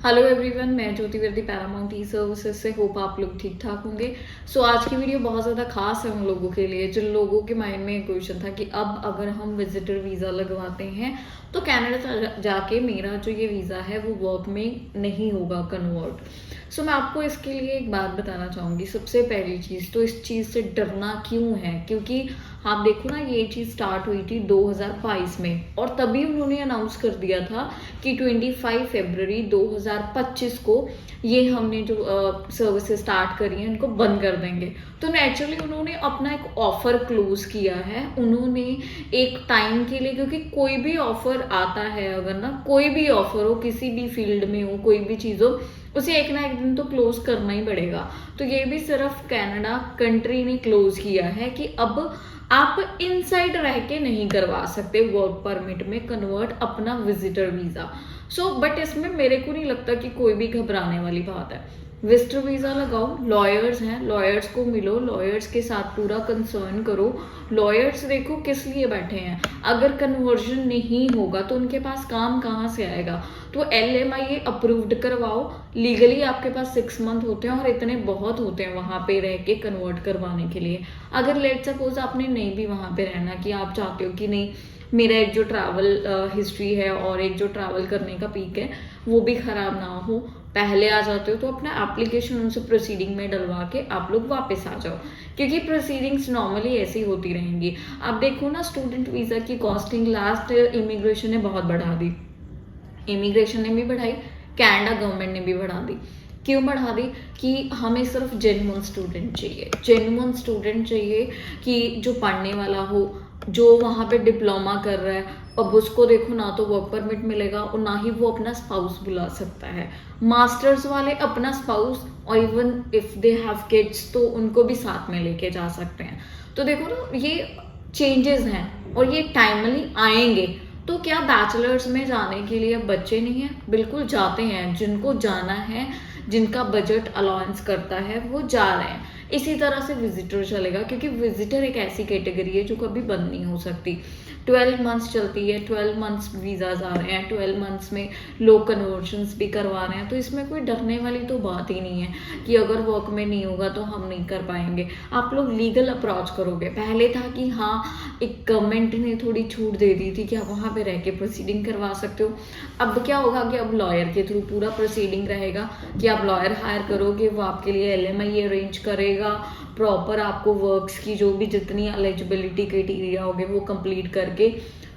Hello everyone, मैं ज्योति वर्दी Paramount ई services से। होप आप लोग ठीक ठाक होंगे। आज की वीडियो बहुत ज़्यादा खास है उन लोगों के लिए जिन लोगों के माइंड में क्वेश्चन था कि अब अगर हम विजिटर वीज़ा लगवाते हैं तो कनाडा जाके मेरा जो ये वीज़ा है वो वर्क में नहीं होगा कन्वर्ट। मैं आपको इसके लिए एक बात बताना चाहूँगी। सबसे पहली चीज़ तो इस चीज़ से डरना क्यों है, क्योंकि आप देखो ना, ये चीज़ स्टार्ट हुई थी 2022 में और तभी उन्होंने अनाउंस कर दिया था कि 25 फरवरी 2025 को ये हमने जो सर्विसेज स्टार्ट करी हैं इनको बंद कर देंगे। तो नेचुरली उन्होंने अपना एक ऑफ़र क्लोज किया है। उन्होंने एक टाइम के लिए, क्योंकि कोई भी ऑफ़र आता है, अगर ना कोई भी ऑफ़र हो, किसी भी फील्ड में हो, कोई भी चीज़ हो, उसे एक ना एक दिन तो क्लोज करना ही पड़ेगा। तो ये भी सिर्फ कनाडा कंट्री ने क्लोज किया है कि अब आप इनसाइड रह के नहीं करवा सकते वर्क परमिट में कन्वर्ट अपना विजिटर वीज़ा। बट इसमें मेरे को नहीं लगता कि कोई भी घबराने वाली बात है। विजिटर वीज़ा लगाओ, लॉयर्स हैं, लॉयर्स को मिलो, लॉयर्स के साथ पूरा कंसर्न करो। लॉयर्स देखो किस लिए बैठे हैं। अगर कन्वर्जन नहीं होगा तो उनके पास काम कहाँ से आएगा। तो LMIA अप्रूव्ड करवाओ। लीगली आपके पास 6 मंथ होते हैं और इतने बहुत होते हैं वहाँ पे रह के कन्वर्ट करवाने के लिए। अगर लेट सपोज आपने नहीं भी वहाँ पे रहना, कि आप चाहते हो कि नहीं मेरा एक जो ट्रैवल हिस्ट्री है और एक जो ट्रैवल करने का पीक है वो भी ख़राब ना हो, पहले आ जाते हो तो अपना एप्लीकेशन उनसे प्रोसीडिंग में डलवा के आप लोग वापस आ जाओ, क्योंकि प्रोसीडिंग्स नॉर्मली ऐसी होती रहेंगी। आप देखो ना, स्टूडेंट वीज़ा की कॉस्टिंग लास्ट इमिग्रेशन ने बहुत बढ़ा दी। इमिग्रेशन ने भी बढ़ाई, कनाडा गवर्नमेंट ने भी बढ़ा दी। क्यों बढ़ा दी? कि हमें सिर्फ जेन्युइन स्टूडेंट चाहिए, जेन्युइन स्टूडेंट चाहिए कि जो पढ़ने वाला हो, जो वहाँ पे डिप्लोमा कर रहा है। अब उसको देखो ना तो वर्क परमिट मिलेगा और ना ही वो अपना स्पाउस बुला सकता है। मास्टर्स वाले अपना स्पाउस और even if they have kids तो उनको भी साथ में लेके जा सकते हैं। तो देखो ना, ये चेंजेस हैं और ये टाइमली आएंगे। तो क्या बैचलर्स में जाने के लिए बच्चे नहीं हैं? बिल्कुल जाते हैं। जिनको जाना है, जिनका बजट अलाउंस करता है, वो जा रहे हैं। इसी तरह से विजिटर चलेगा, क्योंकि विजिटर एक ऐसी कैटेगरी है जो कभी बंद नहीं हो सकती। 12 मंथ्स चलती है, 12 मंथ्स वीज़ाज आ रहे हैं, 12 मंथ्स में लोग कन्वर्शंस भी करवा रहे हैं। तो इसमें कोई डरने वाली तो बात ही नहीं है कि अगर वर्क में नहीं होगा तो हम नहीं कर पाएंगे। आप लोग लीगल अप्रोच करोगे। पहले था कि हाँ, एक गवर्नमेंट ने थोड़ी छूट दे दी थी कि आप वहाँ पे रह के प्रोसीडिंग करवा सकते हो। अब क्या होगा कि अब लॉयर के थ्रू पूरा प्रोसीडिंग रहेगा कि आप लॉयर हायर करोगे, वो आपके लिए LMI अरेंज करेगा, प्रॉपर आपको वर्क्स की जो भी जितनी एलिजिबिलिटी क्राइटेरिया होगे वो कंप्लीट करके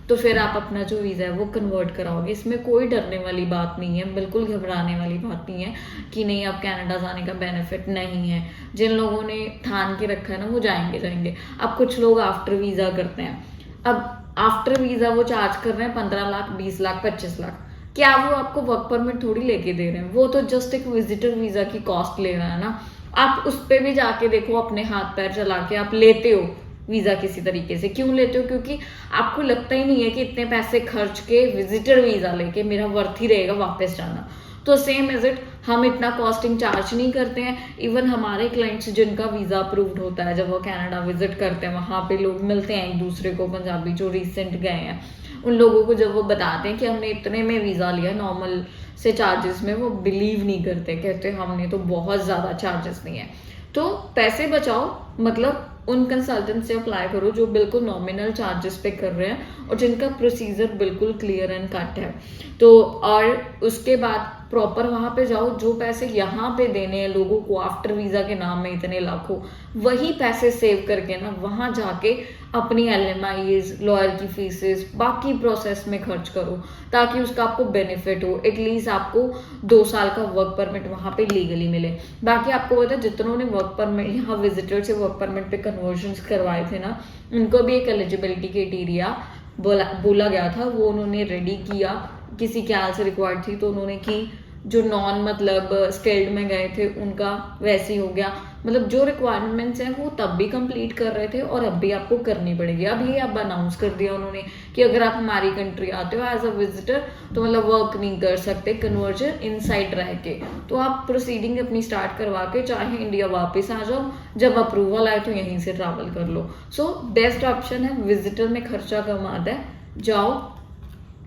तो फिर आप अपना जो वीज़ा है वो कन्वर्ट कराओगे। इसमें कोई डरने वाली बात नहीं है, बिल्कुल घबराने वाली बात नहीं है कि नहीं अब कनाडा जाने का बेनिफिट नहीं है। जिन लोगों ने ठान के रखा है ना वो जाएंगे। अब कुछ लोग आफ्टर वीज़ा करते हैं। अब आफ्टर वीज़ा वो चार्ज कर रहे हैं 15 लाख, 20 लाख, 25 लाख। क्या वो आपको वर्क परमिट थोड़ी लेके दे रहे हैं? वो तो जस्ट एक विजिटर वीज़ा की कॉस्ट ले रहा है ना। आप उस पर भी जाके देखो, अपने हाथ पैर चला के आप लेते हो वीज़ा किसी तरीके से। क्यों लेते हो? क्योंकि आपको लगता ही नहीं है कि इतने पैसे खर्च के विजिटर वीज़ा लेके मेरा वर्थ ही रहेगा वापस जाना। तो सेम एज इट, हम इतना कॉस्टिंग चार्ज नहीं करते हैं। इवन हमारे क्लाइंट्स जिनका वीज़ा अप्रूव्ड होता है, जब वो कनाडा विजिट करते हैं, वहाँ पे लोग मिलते हैं एक दूसरे को, पंजाबी जो रिसेंट गए हैं उन लोगों को, जब वो बताते हैं कि हमने इतने में वीज़ा लिया नॉर्मल से चार्जेस में, वो बिलीव नहीं करते, कहते हमने तो बहुत ज़्यादा चार्जेस नहीं है। तो पैसे बचाओ, मतलब उन कंसल्टेंट से अप्लाई करो जो बिल्कुल नॉमिनल चार्जेस पे कर रहे हैं और जिनका प्रोसीजर बिल्कुल क्लियर एंड कट है। तो और उसके बाद प्रॉपर वहाँ पे जाओ। जो पैसे यहाँ पे देने हैं लोगों को आफ्टर वीज़ा के नाम में इतने लाखों, वही पैसे सेव करके ना वहाँ जाके अपनी LMIs, लॉयर की फीसेस, बाकी प्रोसेस में खर्च करो ताकि उसका आपको बेनिफिट हो। एटलीस्ट आपको 2 साल का वर्क परमिट वहाँ पे लीगली मिले। बाकी आपको पता है जितनों ने वर्क परमिट यहाँ विजिटर से वर्क परमिट पे कन्वर्जन्स करवाए थे ना, उनको भी एक एलिजिबिलिटी क्राइटेरिया बोला गया था, वो उन्होंने रेडी किया। किसी ख्याल से रिक्वायर्ड थी तो उन्होंने की। जो नॉन मतलब स्किल्ड में गए थे उनका वैसे ही हो गया। मतलब जो रिक्वायरमेंट्स हैं वो तब भी कंप्लीट कर रहे थे और अब भी आपको करनी पड़ेगी। अब ये अब अनाउंस कर दिया उन्होंने कि अगर आप हमारी कंट्री आते हो एज अ विजिटर तो मतलब वर्क नहीं कर सकते कन्वर्जन इनसाइड रह के। तो आप प्रोसीडिंग अपनी स्टार्ट करवा के चाहे इंडिया वापस आ जाओ, जब अप्रूवल आए तो यहीं से ट्रैवल कर लो। बेस्ट ऑप्शन है, विजिटर में खर्चा कम आता है। जाओ,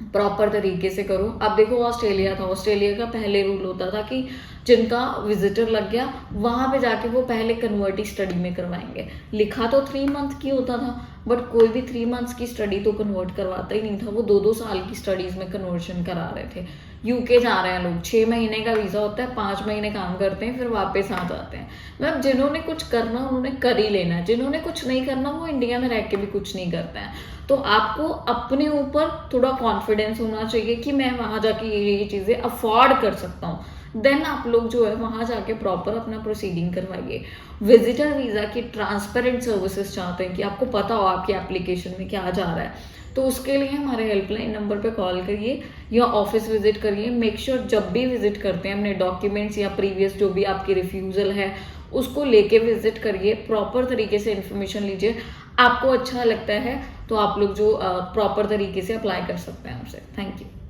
प्रॉपर तरीके से करो। अब देखो ऑस्ट्रेलिया था, ऑस्ट्रेलिया का पहले रूल होता था कि जिनका विजिटर लग गया वहां पे जाके वो पहले कन्वर्ट ही स्टडी में करवाएंगे। लिखा तो 3 मंथ की होता था, बट कोई भी 3 मंथ्स की स्टडी तो कन्वर्ट करवाता ही नहीं था, वो 2-2 साल की स्टडीज में कन्वर्शन करा रहे थे। यूके जा रहे हैं लोग, 6 महीने का वीजा होता है, 5 महीने काम करते हैं, फिर वापस आ जाते हैं। मतलब जिन्होंने कुछ करना उन्होंने कर ही लेना है, जिन्होंने कुछ नहीं करना वो इंडिया में रह के भी कुछ नहीं करते हैं। तो आपको अपने ऊपर थोड़ा कॉन्फिडेंस होना चाहिए कि मैं वहां जाके ये चीजें अफोर्ड कर सकता हूँ। देन आप लोग जो है वहां जाके प्रॉपर अपना प्रोसीडिंग करवाइए। विजिटर वीजा की ट्रांसपेरेंट सर्विसेज चाहते हैं कि आपको पता हो आपकी एप्लीकेशन में क्या जा रहा है, तो उसके लिए हमारे हेल्पलाइन नंबर पे कॉल करिए या ऑफिस विजिट करिए। मेक श्योर जब भी विजिट करते हैं अपने डॉक्यूमेंट्स या प्रीवियस जो भी आपकी रिफ्यूजल है उसको लेके विजिट करिए, प्रॉपर तरीके से इन्फॉर्मेशन लीजिए। आपको अच्छा लगता है तो आप लोग जो प्रॉपर तरीके से अप्लाई कर सकते हैं हमसे। Thank you.